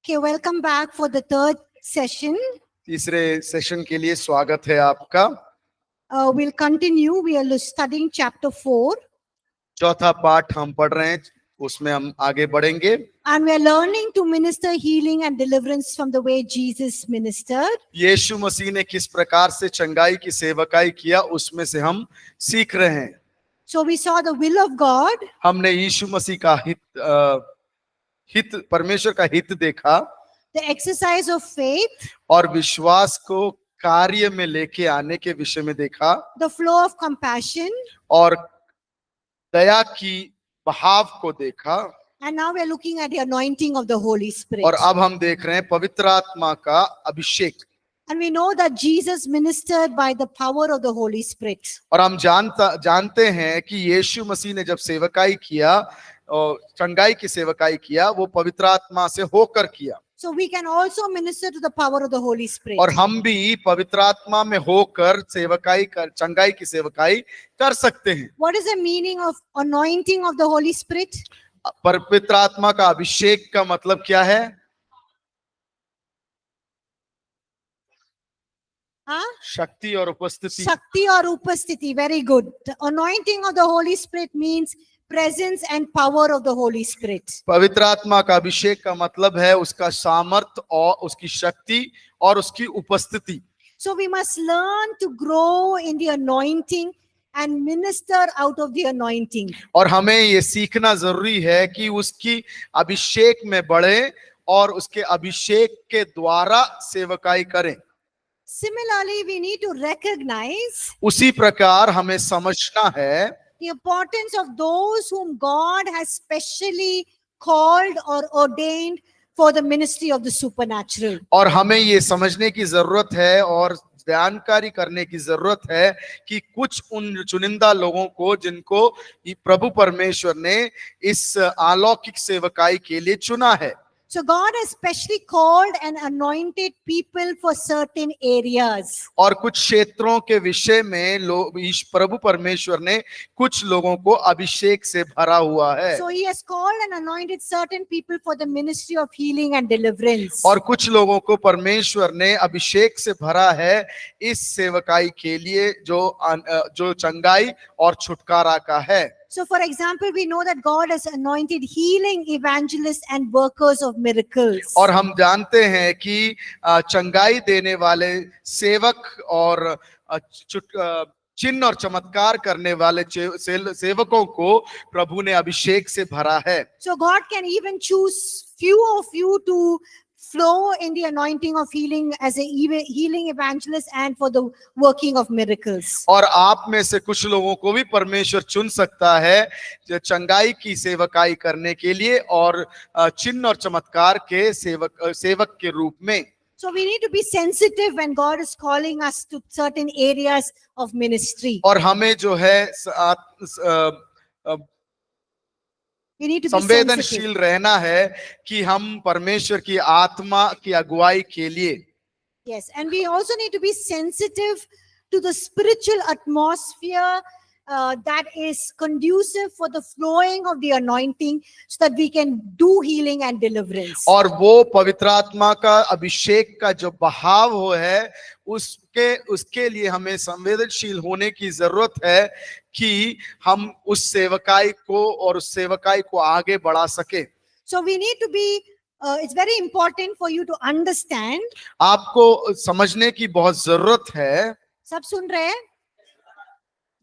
Okay, welcome back for the third session. तीसरे session के लिए स्वागत है आपका। We'll continue. We are studying chapter 4 चौथा पाठ हम पढ़ रहे हैं, उसमें हम आगे बढ़ेंगे। and we are learning to minister healing and deliverance from the way Jesus ministered. यीशु मसीह ने किस प्रकार से चंगाई की सेवकाई किया, उसमें से हम सीख रहे हैं। So we saw the will of God, हमने यीशु मसीह का हित परमेश्वर का हित देखा the exercise of faith, और विश्वास को कार्य में लेके आने के विषय में देखा the flow of compassion, और दया की बहाव को देखा and now we are looking at the anointing of the Holy Spirit. और अब हम देख रहे हैं पवित्र आत्मा का अभिषेक। And we know that Jesus ministered by the power of the Holy Spirit. और हम जानते हैं कि यीशु मसीह ने जब सेवकाई किया और चंगाई की सेवकाई किया, वो पवित्र आत्मा से होकर किया। So we can also minister to the power of the Holy Spirit. और हम भी पवित्र आत्मा में होकर चंगाई की सेवकाई कर सकते हैं। What is the meaning of anointing of the Holy Spirit? पवित्र आत्मा का अभिषेक का मतलब क्या है? शक्ति और उपस्थिति। Shakti or upasthiti. Very good. The anointing of the Holy Spirit means presence and power of the Holy Spirit. पवित्र आत्मा का अभिषेक का मतलब है उसका सामर्थ और उसकी शक्ति और उसकी उपस्थिति। So we must learn to grow in the anointing and minister out of the anointing. और हमें ये सीखना जरूरी है कि उसकी अभिषेक में बढ़े और उसके अभिषेक के द्वारा सेवकाई करें। Similarly, we need to recognize उसी प्रकार हमें समझना है the importance of those whom God has specially called or ordained for the ministry of the supernatural. और हमें ये समझने की जरूरत है और जानकारी करने की जरूरत है कि कुछ उन चुनिंदा लोगों को जिनको प्रभु परमेश्वर ने इस अलौकिक सेवकाई के लिए चुना है। So God has specially called and anointed people for certain areas. और कुछ क्षेत्रों के विषय में प्रभु परमेश्वर ने कुछ लोगों को अभिषेक से भरा हुआ है। So he has called and anointed certain people for the ministry of healing and deliverance. और कुछ लोगों को परमेश्वर ने अभिषेक से भरा है इस सेवकाई के लिए जो चंगाई और छुटकारा का है। So for example, we know that God has anointed healing evangelists and workers of miracles. और हम जानते हैं कि चंगाई देने वाले सेवक और चिन्ह और चमत्कार करने वाले सेवकों को प्रभु ने अभिषेक से भरा है। So God can even choose few of you to flow in the anointing of healing as a healing evangelist and for the working of miracles. और आप में से कुछ लोगों को भी परमेश्वर चुन सकता है जो चंगाई की सेवकाई करने के लिए और चिन्ह और चमत्कार के सेवक के रूप में। So we need to be sensitive when God is calling us to certain areas of ministry. और हमें जो है We need to be संवेदनशील sensitive. रहना है कि हम परमेश्वर की आत्मा की अगुवाई के लिए। Yes, and we also need to be sensitive to the spiritual atmosphere that is conducive for the flowing of the anointing so that we can do healing and deliverance. और वो पवित्र आत्मा का अभिषेक का जो बहाव हो है उसके लिए हमें संवेदनशील होने की जरूरत है कि हम उस सेवकाई को आगे बढ़ा सके। So we need to be it's very important for you to understand. आपको समझने की बहुत जरूरत है। सब सुन रहे हैं?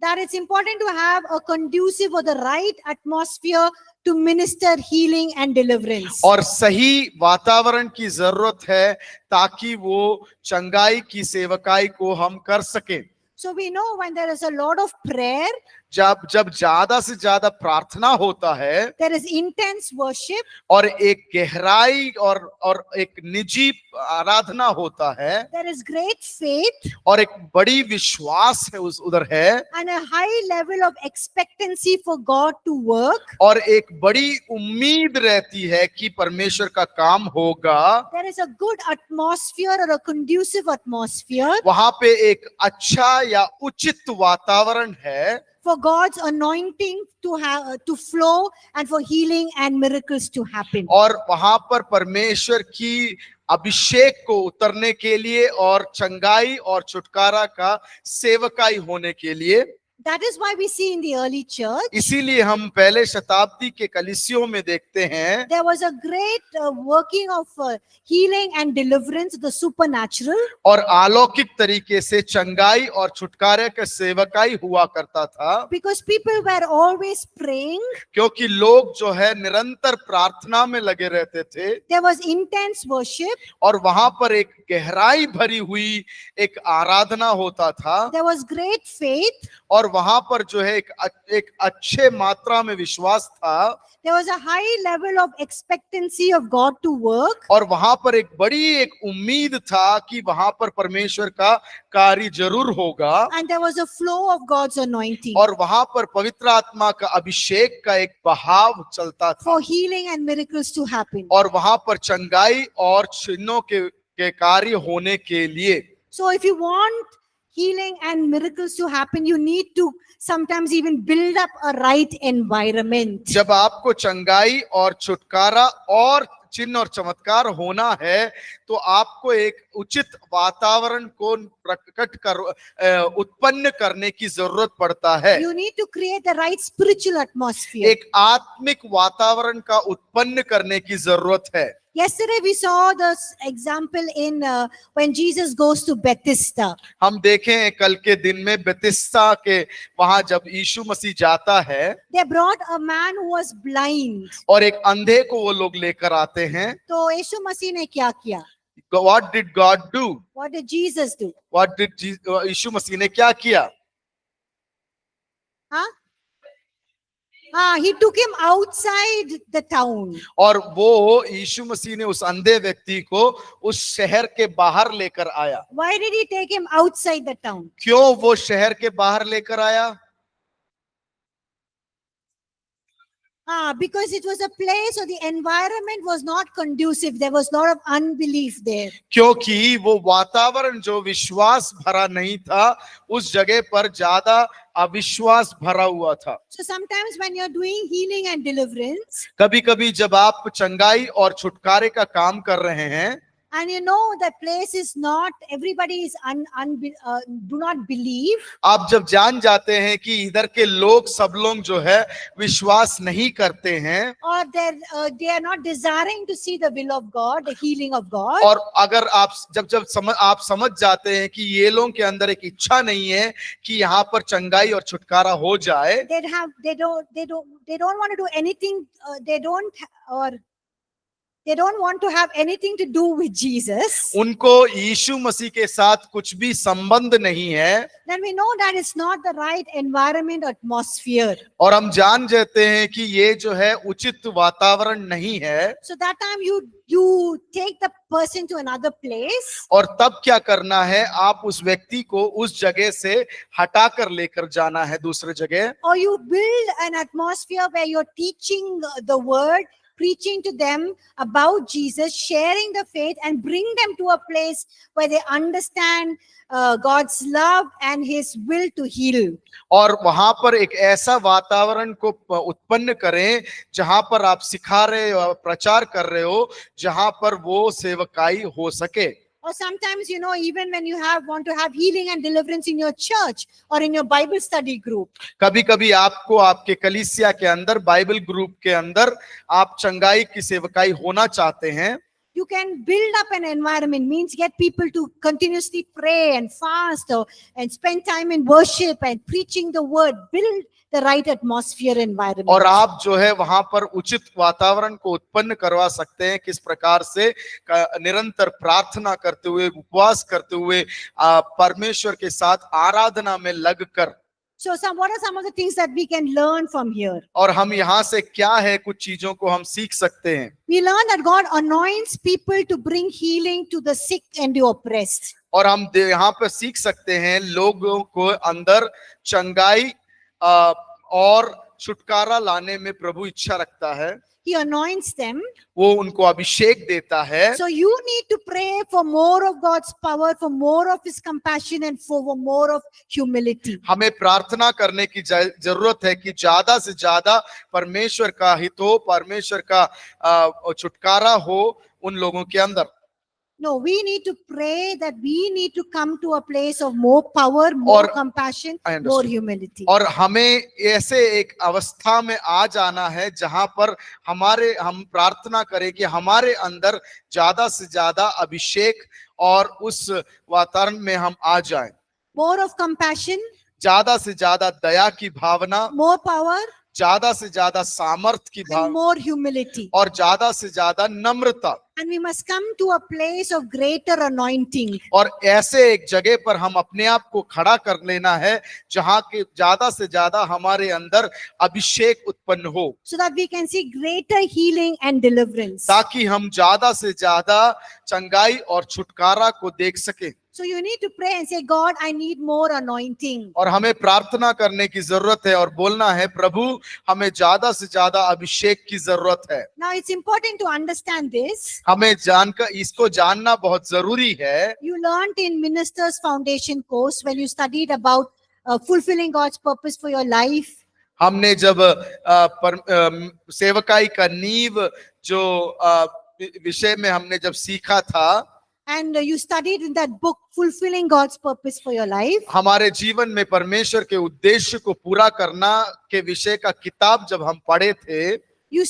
That it's important to have a conducive or the right atmosphere to minister healing and deliverance. और सही वातावरण की जरूरत है ताकि वो चंगाई की सेवकाई को हम कर सके। So we know when there is a lot of prayer, जब ज्यादा से ज्यादा प्रार्थना होता है, there is intense worship, और एक गहराई और एक निजी आराधना होता है, there is great faith, और एक बड़ी विश्वास है उधर है, and a high level of expectancy for God to work. और एक बड़ी उम्मीद रहती है कि परमेश्वर का काम होगा। There is a good atmosphere or a conducive atmosphere वहां पे एक अच्छा या उचित वातावरण है for God's anointing to flow and for healing and miracles to happen. और वहां पर परमेश्वर की अभिषेक को उतरने के लिए और चंगाई और छुटकारा का सेवकाई होने के लिए। That is why we see in the early church, इसीलिए हम पहले शताब्दी के कलीसियों में देखते हैं there was a great working of healing and deliverance, the supernatural. और अलौकिक तरीके से चंगाई और छुटकारे का सेवकाई हुआ करता था, Because people were always praying. क्योंकि लोग जो है निरंतर प्रार्थना में लगे रहते थे There was intense worship. और वहां पर एक गहराई भरी हुई एक आराधना होता था There was great faith. और वहां पर जो है एक अच्छे मात्रा में विश्वास था There was a high level of expectancy of God to work. और वहां पर एक बड़ी एक उम्मीद था कि वहां पर परमेश्वर का कार्य जरूर होगा And there was a flow of God's anointing और वहां पर पवित्र आत्मा का अभिषेक का एक बहाव चलता था for healing and miracles to happen. और वहां पर चंगाई और चिन्हों के कार्य होने के लिए। So if you want healing and miracles to happen, you need to sometimes even build up a right environment. जब आपको चंगाई और छुटकारा और चिन्ह और चमत्कार होना है तो आपको एक उचित वातावरण को प्रकट कर उत्पन्न करने की जरूरत पड़ता है। You need to create the right spiritual atmosphere. एक आत्मिक वातावरण का उत्पन्न करने की जरूरत है। Yesterday we saw this example in when Jesus goes to Bethesda. हम देखें कल के दिन में बेतिस्ता के वहां जब यीशु मसीह जाता है They brought a man who was blind. और एक अंधे को वो लोग लेकर आते हैं। तो यीशु मसीह ने क्या किया? What did God do? What did Jesus do? What did यीशु मसीह ने क्या किया? Huh? He took him outside the town. और वो यीशु मसीह ने उस अंधे व्यक्ति को उस शहर के बाहर लेकर आया। Why did he take him outside the town? क्यों वो शहर के बाहर लेकर आया? Because it was a place or the environment was not conducive. There was a lot of unbelief there. क्योंकि वो वातावरण जो विश्वास भरा नहीं था उस जगह पर ज्यादा अविश्वास भरा हुआ था। So sometimes when you're doing healing and deliverance, कभी कभी जब आप चंगाई और छुटकारे का काम कर रहे हैं and you know the place is not, everybody is do not believe. आप जब जान जाते हैं कि इधर के लोग सब लोग जो है विश्वास नहीं करते हैं Or they are not desiring to see the will of God, the healing of God. और अगर आप जब समझ जाते हैं कि ये लोगों के अंदर एक इच्छा नहीं है कि यहाँ पर चंगाई और छुटकारा हो जाए, They don't want to do anything. They don't want to have anything to do with Jesus. उनको यीशु मसीह के साथ कुछ भी संबंध नहीं है। Then we know that it's not the right environment or atmosphere. और हम जान जाते हैं कि ये जो है उचित वातावरण नहीं है। So that time you take the person to another place. और तब क्या करना है, आप उस व्यक्ति को उस जगह से हटाकर लेकर जाना है दूसरे जगह। Or you build an atmosphere where you're teaching the word, preaching to them about Jesus, sharing the faith, and bring them to a place where they understand God's love and His will to heal. और वहां पर एक ऐसा वातावरण को उत्पन्न करें जहां पर आप सिखा रहे हो, प्रचार कर रहे हो, जहां पर वो सेवकाई हो सके। Or sometimes, even when you want to have healing and deliverance in your church or in your Bible study group. कभी कभी आपको आपके कलीसिया के अंदर, बाइबल ग्रुप के अंदर आप चंगाई की सेवकाई होना चाहते हैं। You can build up an environment, means get people to continuously pray and fast and spend time in worship and preaching the word. Build the right atmosphere environment. और आप जो है वहां पर उचित वातावरण को उत्पन्न करवा सकते हैं। किस प्रकार से? निरंतर प्रार्थना करते हुए, उपवास करते हुए, परमेश्वर के साथ आराधना में लगकर। So what are some of the things that we can learn from here? और हम यहाँ से क्या है कुछ चीजों को हम सीख सकते हैं। We learn that God anoints people to bring healing to the sick and the oppressed. और हम यहाँ पर सीख सकते हैं लोगों को अंदर चंगाई और छुटकारा लाने में प्रभु इच्छा रखता है, He anoints them. वो उनको अभिषेक देता है। So you need to pray for more of God's power, for more of His compassion, and for more of humility. हमें प्रार्थना करने की जरूरत है कि ज्यादा से ज्यादा परमेश्वर का हित हो, परमेश्वर का छुटकारा हो उन लोगों के अंदर। No, we need to pray that we need to come to a place of more power, more compassion, I more understood. humility. और हमें ऐसे एक अवस्था में आ जाना है जहां पर हम प्रार्थना करें कि हमारे अंदर ज्यादा से ज्यादा अभिषेक और उस वातावरण में हम आ जाएं। More of compassion, ज्यादा से ज्यादा दया की भावना, more power, ज्यादा से ज्यादा सामर्थ की and भावना more humility. और ज्यादा से ज्यादा नम्रता। And we must come to a place of greater anointing. और ऐसे एक जगह पर हम अपने आप को खड़ा कर लेना है जहां के ज्यादा से ज्यादा हमारे अंदर अभिषेक उत्पन्न हो, So that we can see greater healing and deliverance. ताकि हम ज्यादा से ज्यादा चंगाई और छुटकारा को देख सके। So you need to pray and say, God, I need more anointing. और हमें प्रार्थना करने की जरूरत है और बोलना है, प्रभु हमें ज्यादा से ज्यादा अभिषेक की जरूरत है। Now it's important to understand this. हमें इसको जानना बहुत जरूरी है। You learned in Ministers Foundation course when you studied about fulfilling God's purpose for your life. हमने जब सेवकाई का नींव जो विषय में हमने जब सीखा था, And you studied in that book, Fulfilling God's Purpose for Your Life. हमारे जीवन में परमेश्वर के उद्देश्य को पूरा करना के विषय का किताब जब हम पढ़े थे, You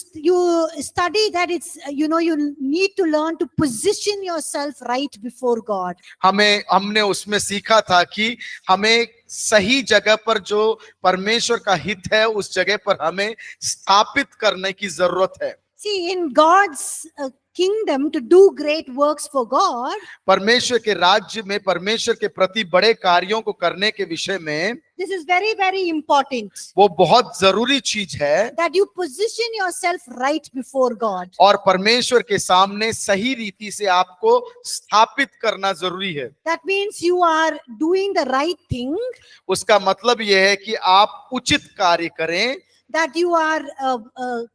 study that it's, you need to learn to position yourself right before God. हमने उसमें सीखा था कि हमें सही जगह पर जो परमेश्वर का हित है उस जगह पर हमें स्थापित करने की जरूरत है। See, in God's kingdom, to do great works for God, परमेश्वर के राज्य में परमेश्वर के प्रति बड़े कार्यों को करने के विषय में this is very, very important. वो बहुत जरूरी चीज है That you position yourself right before God. और परमेश्वर के सामने सही रीति से आपको स्थापित करना जरूरी है। That means you are doing the right thing. उसका मतलब यह है कि आप उचित कार्य करें, that you are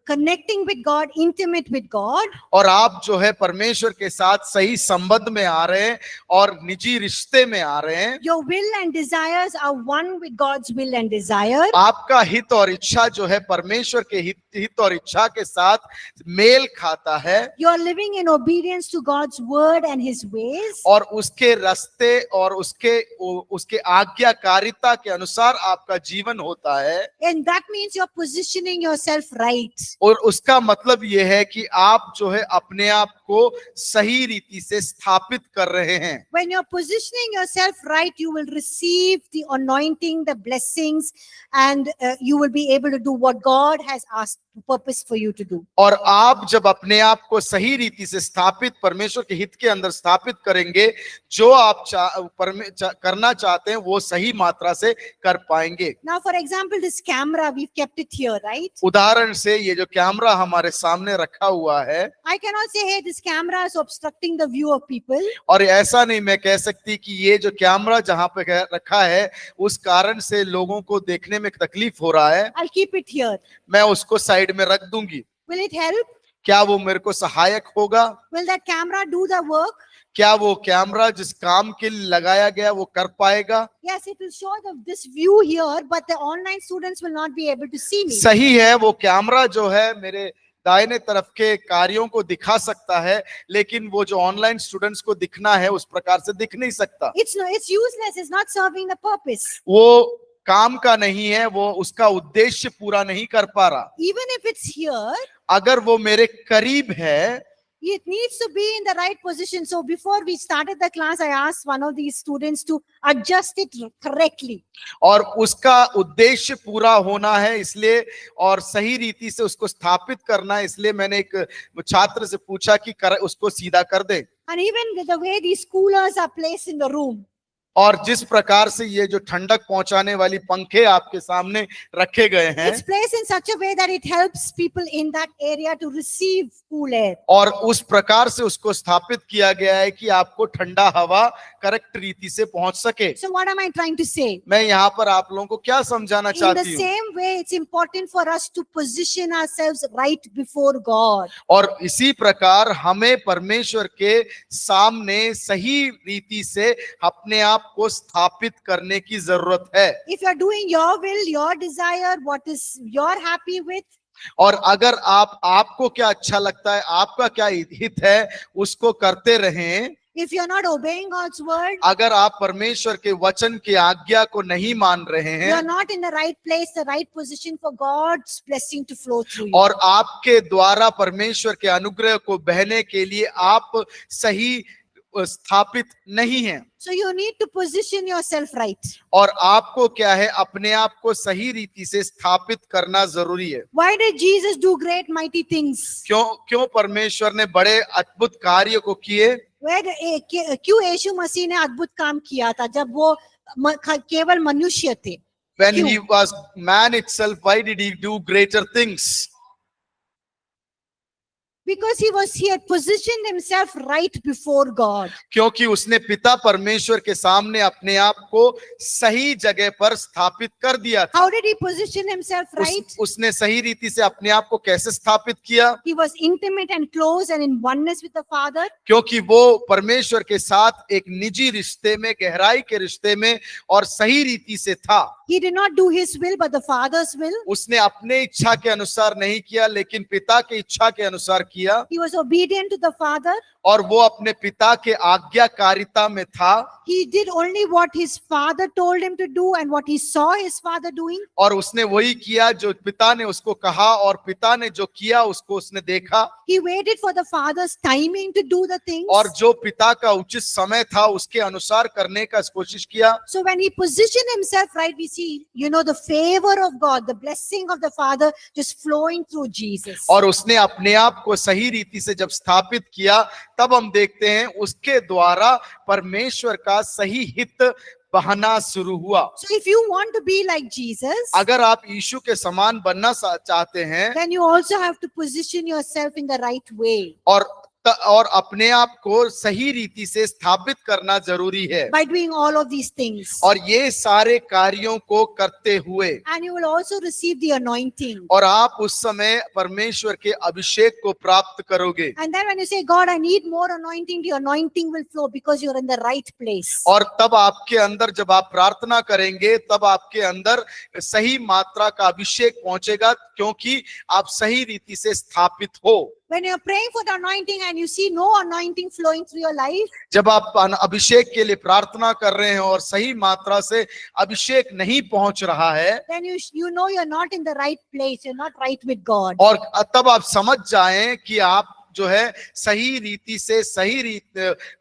connecting with God, intimate with God. और आप जो है परमेश्वर के साथ सही संबंध में आ रहे हैं और निजी रिश्ते में आ रहे हैं। Your will and desires are one with God's will and desire. आपका हित और इच्छा जो है परमेश्वर के हित और इच्छा के साथ मेल खाता है। You are living in obedience to God's word and His ways. और उसके रास्ते और उसके आज्ञाकारिता के अनुसार आपका जीवन होता है। And that means you're positioning yourself right. और उसका मतलब यह है कि आप जो है अपने आप को सही रीति से स्थापित कर रहे हैं। When you're positioning yourself right, you will receive the anointing, the blessings, and you will be able to do what God has asked, purpose for you to do. और आप जब अपने आप को सही रीति से स्थापित परमेश्वर के हित के अंदर स्थापित करेंगे, जो आप करना चाहते हैं वो सही मात्रा से कर पाएंगे। Now, for example, this camera, we've kept it here, right? उदाहरण से ये जो कैमरा हमारे सामने रखा हुआ है, I cannot say, hey, this camera is obstructing the view of people. और ऐसा नहीं मैं कह सकती कि ये जो कैमरा जहां पे रखा है उस कारण से लोगों को देखने में तकलीफ हो रहा है, I'll keep it here. मैं उसको साइड में रख दूंगी। Will it help? क्या वो मेरे को सहायक होगा? Will that camera do the work? क्या वो कैमरा जिस काम के लिए लगाया गया वो कर पाएगा? Yes, it will show this view here, but the online students will not be able to see me. सही है, वो कैमरा जो है मेरे दाहिने तरफ के कार्यों को दिखा सकता है, लेकिन वो जो ऑनलाइन स्टूडेंट्स को दिखना है उस प्रकार से दिख नहीं सकता। It's useless. It's not serving the purpose. वो काम का नहीं है, वो उसका उद्देश्य पूरा नहीं कर पा रहा। Even if it's here, अगर वो मेरे करीब है, it needs to be in the right position. So before we started the class, I asked one of these students to adjust it correctly. और उसका उद्देश्य पूरा होना है इसलिए और सही रीति से उसको स्थापित करना है, इसलिए मैंने एक छात्र से पूछा कि उसको सीधा कर दे। And even the way these coolers are placed in the room. और जिस प्रकार से ये जो ठंडक पहुंचाने वाली पंखे आपके सामने रखे गए हैं, It's placed in such a way that it helps people in that area to receive cool air. और उस प्रकार से उसको स्थापित किया गया है कि आपको ठंडा हवा करेक्ट रीति से पहुंच सके। So what am I trying to say? मैं यहाँ पर आप लोगों को क्या समझाना In the चाहती हूँ, same way, it's important for us to position ourselves right before God. और इसी प्रकार हमें परमेश्वर के सामने सही रीति से अपने आप को स्थापित करने की जरूरत है। If you're doing your will, your desire, what is you're happy with, और अगर आपको क्या अच्छा लगता है, आपका क्या हित है, उसको करते रहें। if you're not obeying God's word, अगर आप परमेश्वर के वचन की आज्ञा को नहीं मान रहे you're हैं not in the right place, the right position for God's blessing to flow through you. और आपके द्वारा परमेश्वर के अनुग्रह को बहने के लिए आप सही स्थापित नहीं हैं, So you need to position yourself right. और आपको क्या है, अपने आप को सही रीति से स्थापित करना जरूरी है। Why did Jesus do great mighty things? क्यों परमेश्वर ने बड़े अद्भुत कार्य को किए? क्यों यीशु मसीह ने अद्भुत काम किया था जब वो केवल मनुष्य थे? When क्यों? he was man itself, why did he do greater things? Because he had positioned himself right before God. क्योंकि उसने पिता परमेश्वर के सामने अपने आप को सही जगह पर स्थापित कर दिया था। How did he position himself right? उसने सही रीति से अपने आप को कैसे स्थापित किया? He was intimate and close and in oneness with the Father. क्योंकि वो परमेश्वर के साथ एक निजी रिश्ते में, गहराई के रिश्ते में और सही रीति से था। He did not do his will but the Father's will. उसने अपने इच्छा के अनुसार नहीं किया, लेकिन पिता की इच्छा के अनुसार किया। He was obedient to the Father. और वो अपने पिता के आज्ञाकारिता में था। He did only what his father told him to do and what he saw his father doing. और उसने वही किया जो पिता ने उसको कहा, और पिता ने जो किया उसको उसने देखा। He waited for the father's timing to do the things. और जो पिता का उचित समय था उसके अनुसार करने का कोशिश किया। So when he positioned himself right, we see, the favor of God, the blessing of the Father just flowing through Jesus. और उसने अपने आप को सही रीति से जब स्थापित किया, तब हम देखते हैं उसके द्वारा परमेश्वर का सही हित बहना शुरू हुआ। So if you want to be like Jesus, अगर आप यीशु के समान बनना चाहते हैं, then you also have to position yourself in the right way. और अपने आप को सही रीति से स्थापित करना जरूरी है। By doing all of these things. और ये सारे कार्यों को करते हुए, And you will also receive the anointing. और आप उस समय परमेश्वर के अभिषेक को प्राप्त करोगे। And then when you say, God, I need more anointing, the anointing will flow because you're in the right place. और तब आपके अंदर, जब आप प्रार्थना करेंगे, तब आपके अंदर सही मात्रा का अभिषेक पहुंचेगा, क्योंकि आप सही रीति से स्थापित हो। When you're praying for the anointing and you see no anointing flowing through your life, जब आप अभिषेक के लिए प्रार्थना कर रहे हैं और सही मात्रा से अभिषेक नहीं पहुंच रहा है, then you know you're not in the right place, you're not right with God. और तब आप समझ जाएं कि आप जो है सही रीति से, सही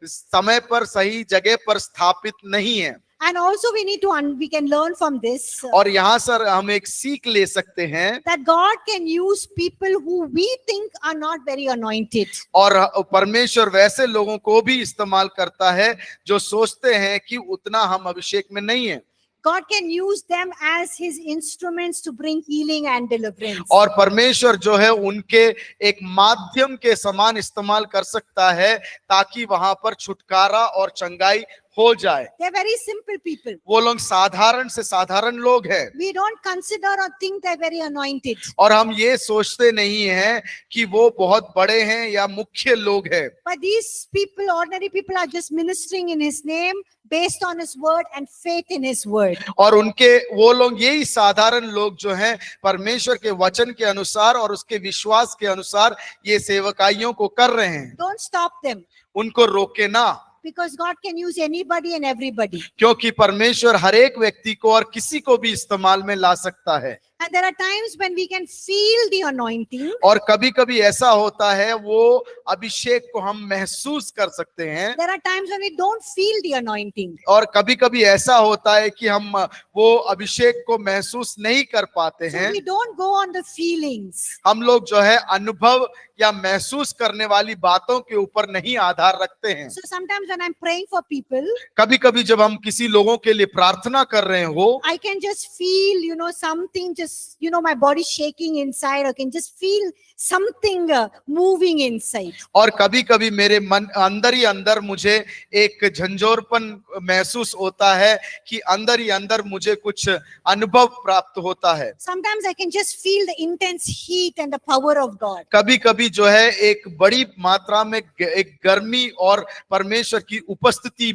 समय पर, सही जगह पर स्थापित नहीं है। And also we can learn from this और यहाँ सर हम एक सीख ले सकते हैं that God can use people who we think are not very anointed. और परमेश्वर वैसे लोगों को भी इस्तेमाल करता है जो सोचते हैं कि उतना हम अभिषेक में नहीं है। God can use them as his instruments to bring healing and deliverance. और परमेश्वर जो है उनके एक माध्यम के समान इस्तेमाल कर सकता है, ताकि वहां पर छुटकारा और चंगाई हो जाए। They're very simple people. वो लोग साधारण से साधारण लोग हैं। We don't consider or think they're very anointed. और हम ये सोचते नहीं हैं कि वो बहुत बड़े हैं या मुख्य लोग हैं। But these people, ordinary people, are just ministering in his name based on his word and faith in his word. और वो लोग यही साधारण लोग जो हैं, परमेश्वर के वचन के अनुसार और उसके विश्वास के अनुसार ये सेवकाइयों को कर रहे हैं। Don't stop them. उनको रोके ना, Because God can use anybody and everybody. क्योंकि परमेश्वर हर एक व्यक्ति को और किसी को भी इस्तेमाल में ला सकता है। And there are times when we can feel the anointing. और कभी कभी ऐसा होता है वो अभिषेक को हम महसूस कर सकते हैं, There are times when we don't feel the anointing. और कभी कभी ऐसा होता है कि हम वो अभिषेक को महसूस नहीं कर पाते So हैं। we don't go on the feelings. हम लोग जो है अनुभव या महसूस करने वाली बातों के ऊपर नहीं आधार रखते हैं। So sometimes when I'm praying for people, कभी कभी जब हम किसी लोगों के लिए प्रार्थना कर रहे हो, I can just feel, something just, my body shaking inside. I can just feel something moving inside. और कभी कभी मेरे मन अंदर ही अंदर मुझे एक झंझोरपन महसूस होता है कि अंदर ही अंदर मुझे कुछ अनुभव प्राप्त होता है। Sometimes I can just feel the intense heat and the power of God. कभी कभी जो है एक बड़ी मात्रा में एक गर्मी और परमेश्वर की उपस्थिति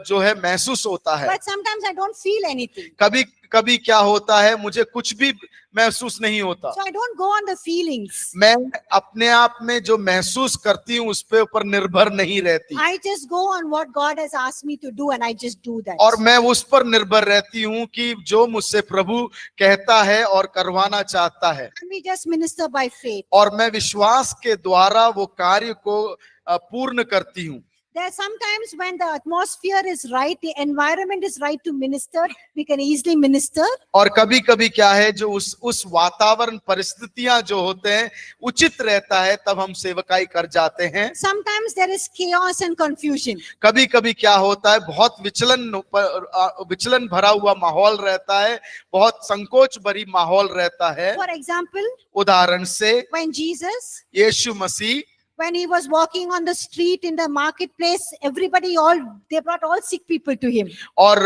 जो है महसूस होता है। But sometimes I don't feel anything. कभी कभी क्या होता है, मुझे कुछ भी महसूस नहीं होता। So I don't go on the feelings. मैं अपने आप में जो महसूस करती हूँ उस पे ऊपर निर्भर नहीं रहती, I just go on what God has asked me to do and I just do that. और मैं उस पर निर्भर रहती हूँ कि जो मुझसे प्रभु कहता है और करवाना चाहता है, And we just minister by faith. और मैं विश्वास के द्वारा वो कार्य को पूर्ण करती हूँ। There are sometimes when the atmosphere is right, the environment is right to minister, we can easily minister. और कभी कभी क्या है, जो उस वातावरण परिस्थितियां जो होते हैं उचित रहता है, तब हम सेवकाई कर जाते हैं। Sometimes there is chaos and confusion. कभी कभी क्या होता है, बहुत विचलन भरा हुआ माहौल रहता है, बहुत संकोच भरी माहौल रहता है। For example, उदाहरण से when Jesus, Yeshu Masih when he was walking on the street in the marketplace, they brought all sick people to him. और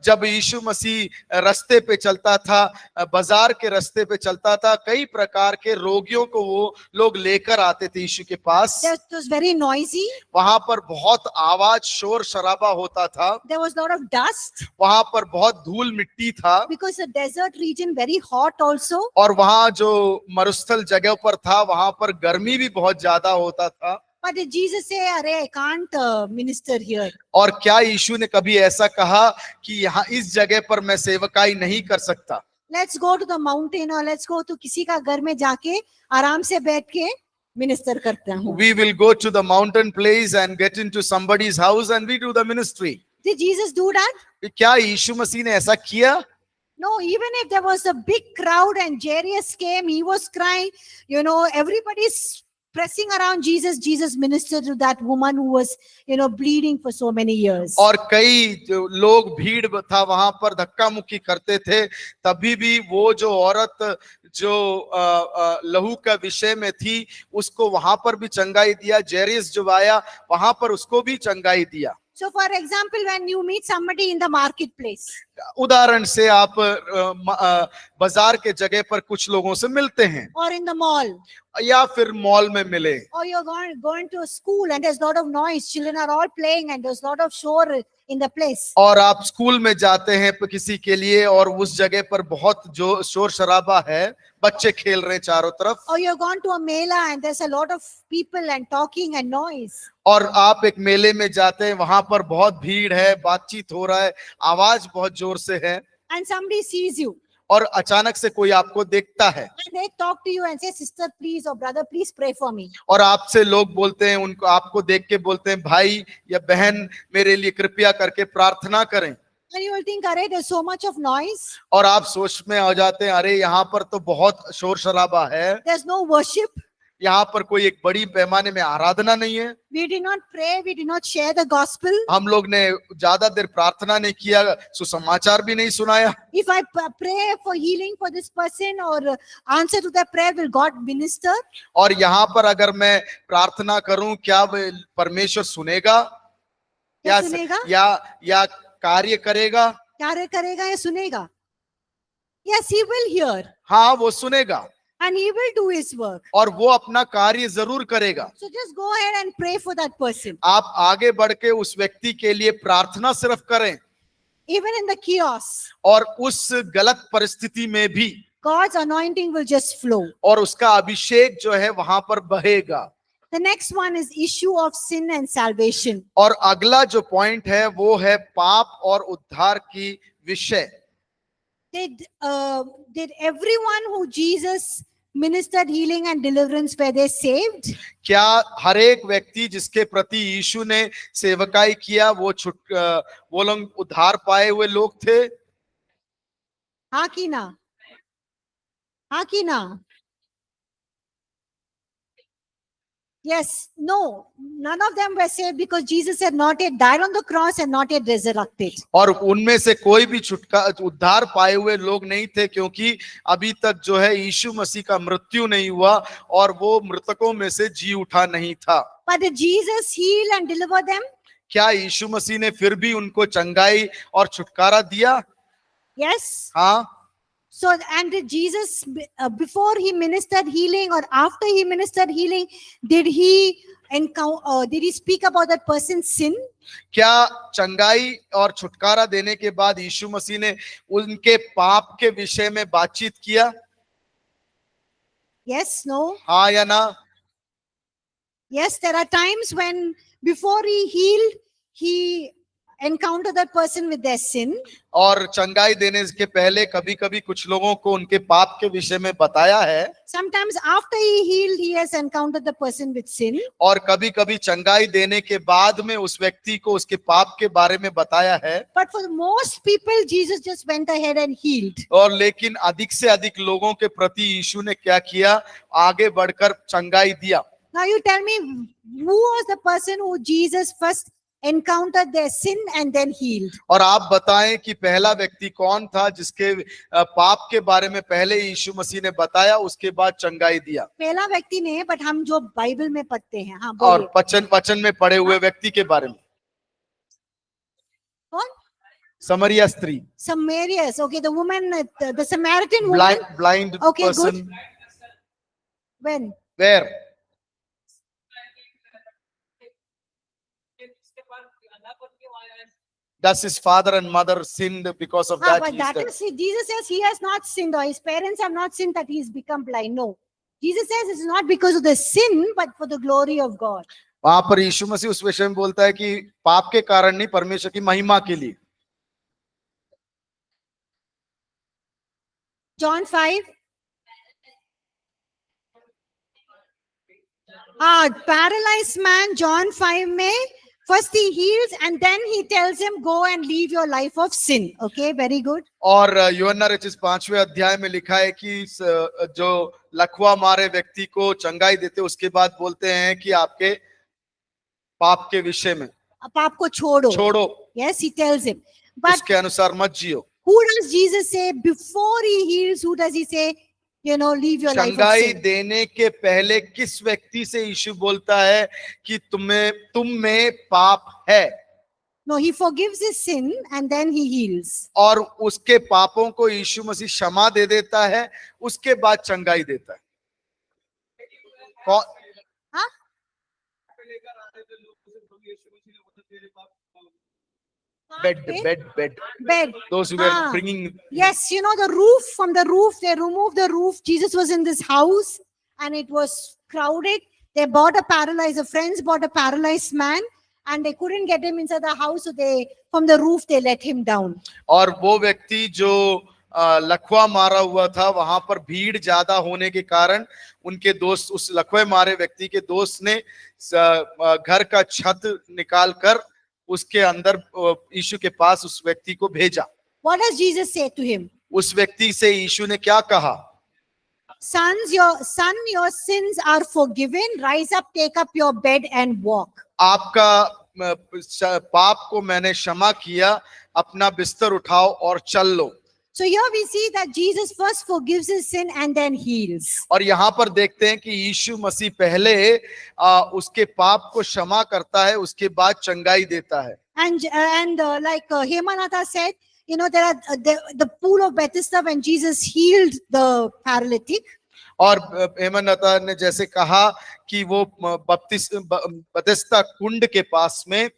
जब यीशु मसीह रास्ते पे चलता था, बाजार के रास्ते पे चलता था, कई प्रकार के रोगियों को वो लोग लेकर आते थे यीशु के पास। It was very noisy. वहां पर बहुत आवाज शोर शराबा होता था, There was a lot of dust वहां पर बहुत धूल मिट्टी था, because the desert region very hot also. और वहां जो मरुस्थल जगह पर था वहां पर गर्मी भी बहुत ज्यादा होता था। But did Jesus say, "Arey, I can't minister here"? और क्या यीशु ने कभी ऐसा कहा कि यहाँ इस जगह पर मैं सेवकाई नहीं कर सकता? Let's go to the mountain or let's go to किसी का घर में जाके आराम से बैठ के minister करता हूँ. We will go to the mountain place and get into somebody's house and we do the ministry. Did Jesus do that? क्या यीशु मसीह ने ऐसा किया? No, even if there was a big crowd and Jairus came, he was crying, everybody's pressing around Jesus. Jesus ministered to that woman who was, bleeding for so many years. और कई जो लोग भीड़ था वहां पर धक्का मुक्की करते थे, तभी भी वो जो औरत जो लहू का विषय में थी उसको वहां पर भी चंगाई दिया। जेरियस जो आया वहां पर उसको भी चंगाई दिया। So for example, when you meet somebody in the marketplace, उदाहरण से आप बाजार के जगह पर कुछ लोगों से मिलते हैं, or in the mall, या फिर मॉल में मिले, or you're going to a school and there's a lot of noise, children are all playing and there's a lot of shore in the place. और आप स्कूल में जाते हैं किसी के लिए और उस जगह पर बहुत जो शोर शराबा है, बच्चे खेल रहे हैं चारों तरफ। Or you're gone to a mela and there's a lot of people and talking and noise. और आप एक मेले में जाते हैं, वहां पर बहुत भीड़ है, बातचीत हो रहा है, आवाज बहुत जोर से है, And somebody sees you. और अचानक से कोई आपको देखता है And they talk to you and say, "Sister, please, or brother, please pray for me." और आपसे लोग बोलते हैं, उनको आपको देख के बोलते हैं, भाई या बहन मेरे लिए कृपया करके प्रार्थना करें। And you will think, "Arey, there's so much of noise. और आप सोच में आ जाते हैं, अरे यहाँ पर तो बहुत शोर शराबा है, There's no worship. यहाँ पर कोई एक बड़ी पैमाने में आराधना नहीं है, We did not pray. We did not share the gospel. हम लोग ने ज्यादा देर प्रार्थना नहीं किया, सुसमाचार भी नहीं सुनाया। If I pray for healing for this person or answer to that prayer, will God minister?" और यहाँ पर अगर मैं प्रार्थना करूं, क्या परमेश्वर सुनेगा क्या सुनेगा? या कार्य करेगा? कार्य करेगा या सुनेगा? Yes, he will hear हाँ, वो सुनेगा and he will do his work. और वो अपना कार्य जरूर करेगा। So just go ahead and pray for that person. आप आगे बढ़ के उस व्यक्ति के लिए प्रार्थना सिर्फ करें, Even in the chaos, और उस गलत परिस्थिति में भी God's anointing will just flow. और उसका अभिषेक जो है वहां पर बहेगा। The next one is issue of sin and salvation. और अगला जो पॉइंट है वो है पाप और उद्धार की विषय। did everyone who Jesus ministered healing and deliverance, were they saved? क्या हर एक व्यक्ति जिसके प्रति यीशु ने सेवकाई किया वो लोग उद्धार पाए हुए लोग थे? हाँ कि ना? हाँ कि ना? Yes, no, none of them were saved because Jesus had not yet died on the cross and not yet resurrected. और उनमें से कोई भी उद्धार पाए हुए लोग नहीं थे, क्योंकि अभी तक जो है यीशु मसीह का मृत्यु नहीं हुआ और वो मृतकों में से जी उठा नहीं था। But did Jesus heal and deliver them? क्या यीशु मसीह ने फिर भी उनको चंगाई और छुटकारा दिया? Yes. हाँ। So, and did Jesus, before he ministered healing or after he ministered healing, did he speak about that person's sin? क्या चंगाई और छुटकारा देने के बाद यीशु मसीह ने उनके पाप के विषय में बातचीत किया? Yes, no? हाँ या ना? Yes, there are times when before he healed, he encountered that person with their sin. और चंगाई देने के पहले कभी-कभी कुछ लोगों को उनके पाप के विषय में बताया है। Sometimes after he healed, he has encountered the person with sin. और कभी-कभी चंगाई देने के बाद में उस व्यक्ति को उसके पाप के बारे में बताया है। But for most people, Jesus just went ahead and healed. और लेकिन अधिक से अधिक लोगों के प्रति यीशु ने क्या किया? आगे बढ़कर चंगाई दिया। Now you tell me, who was the person who Jesus first encountered their sin and then healed? और आप बताएं कि पहला व्यक्ति कौन था जिसके पाप के बारे में पहले यीशु मसीह ने बताया, उसके बाद चंगाई दिया? पहला व्यक्ति ने, बट हम जो बाइबल में पढ़ते हैं। हाँ, और वचन में पढ़े हुए व्यक्ति के बारे में। कौन? समरिया स्त्री। Samarias. Okay, the woman, the Samaritan woman. Blind Okay, person. good. When? Where? Does his father and mother sinned because of that? But he that said? is, Jesus says he has not sinned, or his parents have not sinned that he's become blind. No. Jesus says it's not because of the sin, but for the glory of God. वहां पर यीशु मसीह उस विषय में बोलता है कि पाप के कारण नहीं, परमेश्वर की महिमा के लिए। John 5. Paralyzed man, John 5 में first he heals and then he tells him go and leave your life of sin. Okay, very good. और यूहन्ना रचित 5वें अध्याय में लिखा है कि जो लकवा मारे व्यक्ति को चंगाई देते उसके बाद बोलते हैं कि आपके पाप के विषय में पाप को छोड़ो. Yes, he tells him. But उसके अनुसार मत जियो। who does Jesus say before he heals? Who does he say, leave your life of चंगाई sin? देने के पहले किस व्यक्ति से यीशु बोलता है कि तुम में पाप है? No, he forgives his sin and then he heals. और उसके पापों को यीशु मसीह क्षमा दे देता है, उसके बाद चंगाई देता है। हाँ? Bed. Those who were bringing. Yes, the roof, from the roof, they removed the roof. Jesus was in this house and it was crowded. They bought friends bought a paralyzed man and they couldn't get him inside the house. So from the roof, they let him down. और वो व्यक्ति जो लकवा मारा हुआ था, वहां पर भीड़ ज्यादा होने के कारण उनके दोस्त, उस लकवे मारे व्यक्ति के दोस्त ने घर का छत निकाल कर उसके अंदर यीशु के पास उस व्यक्ति को भेजा। What does Jesus say to him? उस व्यक्ति से यीशु ने क्या कहा? Son, your sins are forgiven. Rise up, take up your bed and walk. आपका पाप को मैंने क्षमा किया, अपना बिस्तर उठाओ और चल लो। So here we see that Jesus first forgives his sin and then heals. और यहाँ पर देखते हैं कि यीशु मसीह पहले उसके पाप को क्षमा करता है, उसके बाद चंगाई देता है। And like Hemanatha said, there are the pool of Bethesda when Jesus healed the paralytic. और हेमनता ने जैसे कहा कि वो बथिस्दा कुंड के पास में,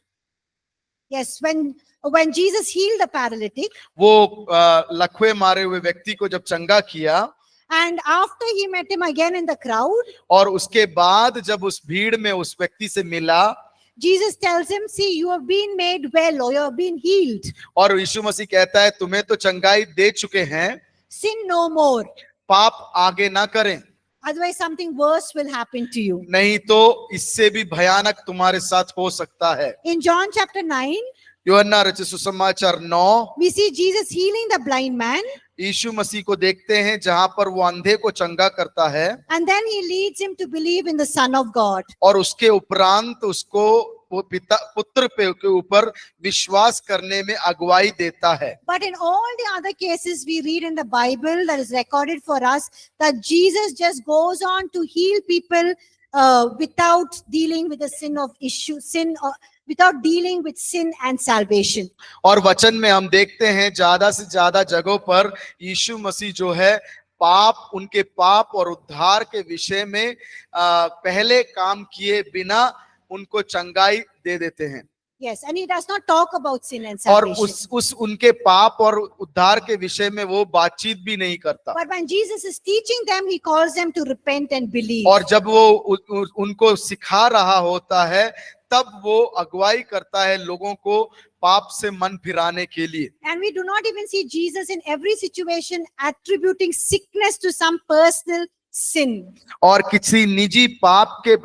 yes, when Jesus healed the paralytic, वो लकवे मारे हुए व्यक्ति को जब चंगा किया, and after he met him again in the crowd, और उसके बाद जब उस भीड़ में उस व्यक्ति से मिला, Jesus tells him, see, you have been made well or you have been healed. और यीशु मसीह कहता है तुम्हें तो चंगाई दे चुके हैं, Sin no more. पाप आगे ना करें, Otherwise, something worse will happen to you. नहीं तो इससे भी भयानक तुम्हारे साथ हो सकता है। In John chapter 9, यूहन्ना रचित सुसमाचार 9 we see Jesus healing the blind man, यीशु मसीह को देखते हैं जहां पर वो अंधे को चंगा करता है, and then he leads him to believe in the Son of God. और उसके उपरांत उसको वो पिता पुत्र पे के ऊपर विश्वास करने में अगुवाई देता है। But in all the other cases we read in the Bible that is recorded for us, that Jesus just goes on to heal people without dealing with the sin, or without dealing with sin and salvation. और वचन में हम देखते हैं ज्यादा से ज्यादा जगहों पर यीशु मसीह जो है पाप, उनके पाप और उद्धार के विषय में पहले काम किए बिना उनको चंगाई दे देते हैं। Yes, and he does not talk about sin and और salvation. उस उनके पाप और उद्धार के विषय में वो बातचीत भी नहीं करता। But when Jesus is teaching them, he calls them to repent and believe. और जब वो उनको सिखा रहा होता है तब वो अगुवाई करता है लोगों को पाप से मन फिराने के लिए। And we do not even see Jesus in every situation attributing sickness to some personal sin. और किसी निजी पाप के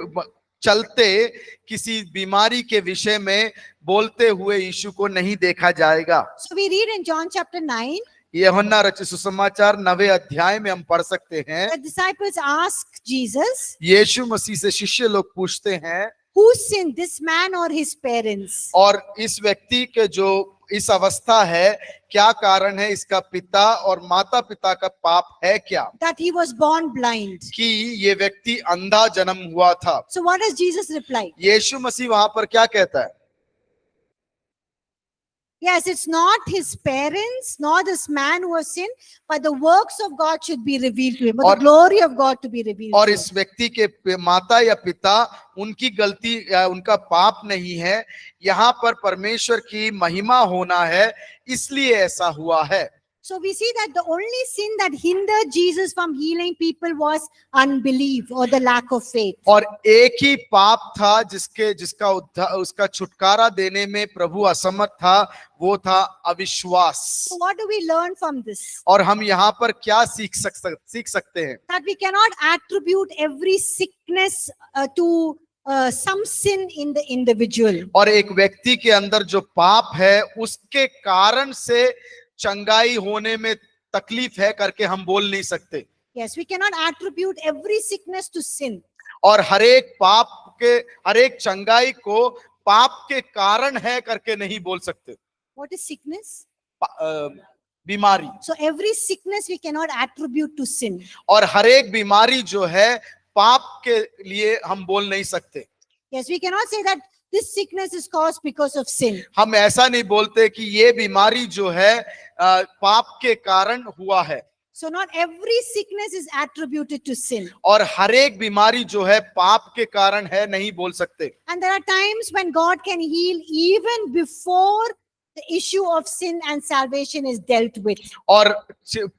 चलते किसी बीमारी के विषय में बोलते हुए यीशु को नहीं देखा जाएगा। So we read in John chapter 9, यूहन्ना रचित सुसमाचार 9वें अध्याय में हम पढ़ सकते हैं, the disciples ask Jesus, यीशु मसीह से शिष्य लोग पूछते हैं, who sinned, this man or his parents? और इस व्यक्ति के जो इस अवस्था है क्या कारण है, इसका पिता और माता पिता का पाप है क्या That he was born blind. कि ये व्यक्ति अंधा जन्म हुआ था। So what does Jesus reply? यीशु मसीह वहां पर क्या कहता है? Yes, it's not his parents, nor this man who has sinned, but the works of God should be revealed to him, or the glory of God to be revealed और to him. इस व्यक्ति के माता या पिता उनकी गलती या उनका पाप नहीं है, यहाँ पर परमेश्वर की महिमा होना है, इसलिए ऐसा हुआ है। So we see that the only sin that hindered Jesus from healing people was unbelief or the lack of faith. और एक ही पाप था जिसका उसका छुटकारा देने में प्रभु असमर्थ था, वो था अविश्वास। So what do we learn from this? और हम यहाँ पर क्या सीख सकते हैं? That we cannot attribute every sickness to some sin in the individual. और एक व्यक्ति के अंदर जो पाप है उसके कारण से चंगाई होने में तकलीफ है करके हम बोल नहीं सकते। Yes, we cannot attribute every sickness to sin. और हरेक चंगाई को पाप के कारण है करके नहीं बोल सकते। What is sickness? बीमारी। So every sickness we cannot attribute to sin. और हरेक बीमारी जो है पाप के लिए हम बोल नहीं सकते। Yes, we cannot say that this sickness is caused because of sin. हम ऐसा नहीं बोलते कि ये बीमारी जो है पाप के कारण हुआ है। So not every sickness is attributed to sin. और हरेक बीमारी जो है पाप के कारण है नहीं बोल सकते। And there are times when God can heal even before the issue of sin and salvation is dealt with. और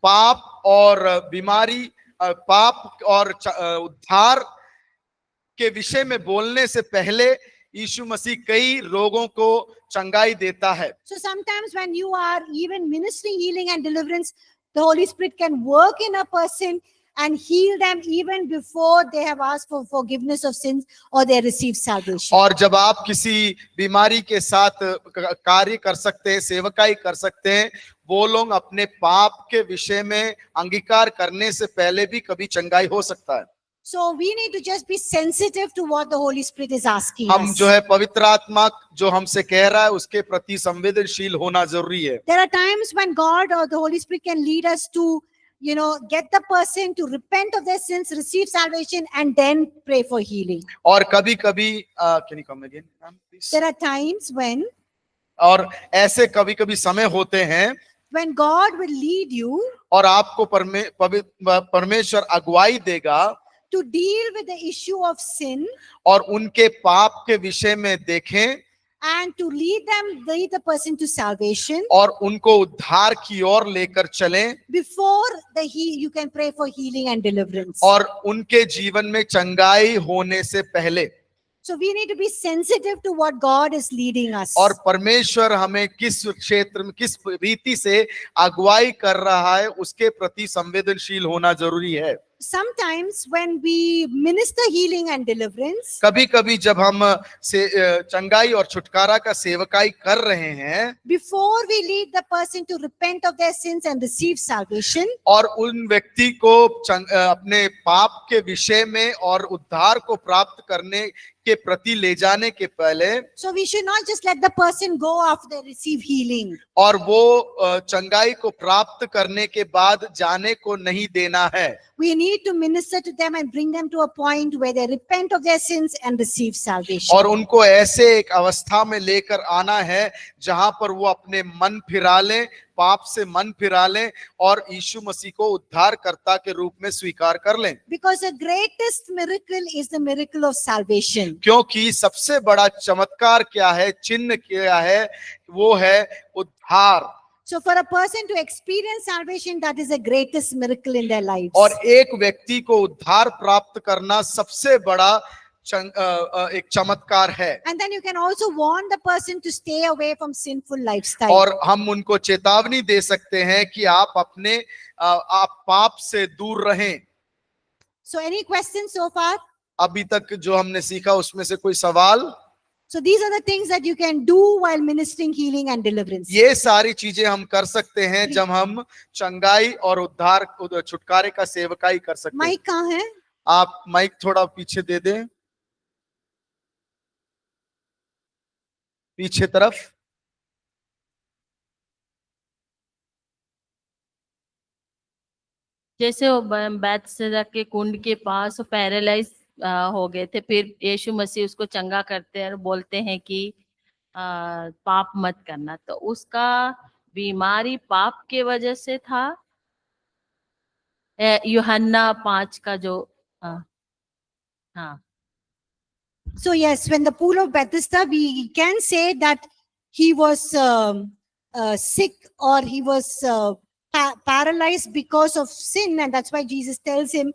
पाप और बीमारी, पाप और उद्धार के विषय में बोलने से पहले यीशु मसीह कई रोगों को चंगाई देता है। So sometimes when you are even ministering healing and deliverance, the Holy Spirit can work in a person and heal them even before they have asked for forgiveness of sins or they receive salvation. और जब आप किसी बीमारी के साथ कार्य कर सकते हैं, सेवकाई कर सकते हैं, वो लोग अपने पाप के विषय में अंगीकार करने से पहले भी कभी चंगाई हो सकता है। So we need to just be sensitive to what the Holy Spirit is asking हम us. जो है पवित्र आत्मा जो हमसे कह रहा है उसके प्रति संवेदनशील होना जरूरी है। There are times when God or the Holy Spirit can lead us to, get the person to repent of their sins, receive salvation, and then pray for healing. और कभी कभी can you come again, ma'am, please? There are times when और ऐसे कभी कभी समय होते हैं God will lead you और आपको परमेश्वर अगुवाई देगा to deal with the issue of sin और उनके पाप के विषय में देखें and to lead the person to salvation. और उनको उद्धार की ओर लेकर चलें Before you can pray for healing and deliverance. और उनके जीवन में चंगाई होने से पहले। So we need to be sensitive to what God is leading us. और परमेश्वर हमें किस क्षेत्र में किस रीति से अगुवाई कर रहा है उसके प्रति संवेदनशील होना जरूरी है। Sometimes when we minister healing and deliverance, कभी कभी जब हम चंगाई और छुटकारा का सेवकाई कर रहे हैं, before we lead the person to repent of their sins and receive salvation, और उन व्यक्ति को अपने पाप के विषय में और उद्धार को प्राप्त करने के प्रति ले जाने के पहले, so we should not just let the person go after they receive healing. और वो चंगाई को प्राप्त करने के बाद जाने को नहीं देना है। We need to minister to them and bring them to a point where they repent of their sins and receive salvation. और उनको ऐसे एक अवस्था में लेकर आना है जहां पर वो अपने मन फिरा लें, पाप से मन फिरा लें और यीशु मसीह को उद्धारकर्ता के रूप में स्वीकार कर लें। Because the greatest miracle is the miracle of salvation. क्योंकि सबसे बड़ा चमत्कार क्या है, चिन्ह क्या है, वो है उद्धार। So for a person to experience salvation, that is the greatest miracle in their lives. और एक व्यक्ति को उद्धार प्राप्त करना सबसे बड़ा एक चमत्कार है। And then you can also warn the person to stay away from sinful lifestyle. और हम उनको चेतावनी दे सकते हैं कि आप पाप से दूर रहें। So any questions so far? अभी तक जो हमने सीखा उसमें से कोई सवाल? So these are the things that you can do while ministering healing and deliverance. ये सारी चीजें हम कर सकते हैं जब हम चंगाई और उद्धार छुटकारे का सेवकाई कर सकते हैं। माइक कहाँ है? आप माइक थोड़ा पीछे दे दें, पीछे तरफ। जैसे वो बैतसैदा के कुंड के पास पैरालाइज हो गए थे, फिर यीशु मसीह उसको चंगा करते हैं और बोलते हैं कि पाप मत करना, तो उसका बीमारी पाप के वजह से था। यूहन्ना 5 का जो हाँ। So yes, when the pool of Bethesda, we can say that he was sick or he was paralyzed because of sin, and that's why Jesus tells him,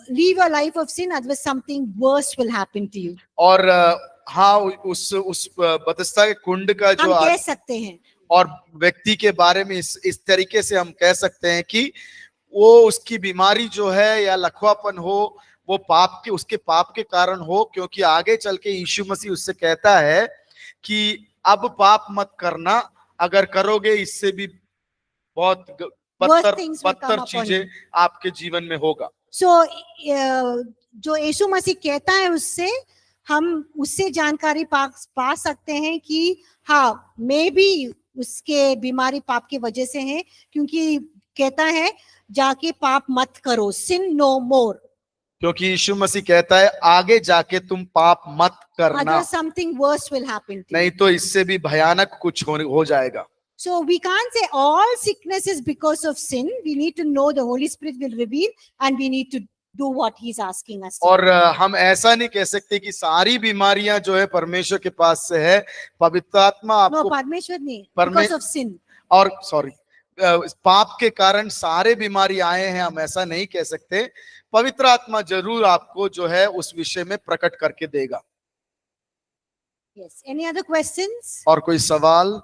leave your life of sin, otherwise something worse will happen to you. और हाँ, उस बethesda के कुंड का जो हम कह सकते हैं, और व्यक्ति के बारे में इस तरीके से हम कह सकते हैं कि वो उसकी बीमारी जो है या लकवापन हो, वो उसके पाप के कारण हो, क्योंकि आगे चल के यीशु मसीह उससे कहता है कि अब पाप मत करना, अगर करोगे इससे भी बहुत बदतर चीजें आपके जीवन में होगा। So जो यीशु मसीह कहता है उससे हम उससे जानकारी पा सकते हैं कि हाँ, मे बी उसके बीमारी पाप की वजह से है, क्योंकि कहता है जाके पाप मत करो, sin no more. क्योंकि यीशु मसीह कहता है आगे जाके तुम पाप मत करना, something worse will happen to नहीं तो इससे भी भयानक कुछ हो जाएगा। So we can't say all sickness is because of sin. We need to know the Holy Spirit will reveal, and we need to do what He's asking us to. और हम ऐसा नहीं कह सकते कि सारी बीमारियां जो है परमेश्वर के पास से है। पवित्र आत्मा आपको No, परमेश्वर नहीं, because of sin. और पाप के कारण सारे बीमारी आए हैं, हम ऐसा नहीं कह सकते। पवित्र आत्मा जरूर आपको जो है उस विषय में प्रकट करके देगा। Yes. Any other questions? और कोई सवाल?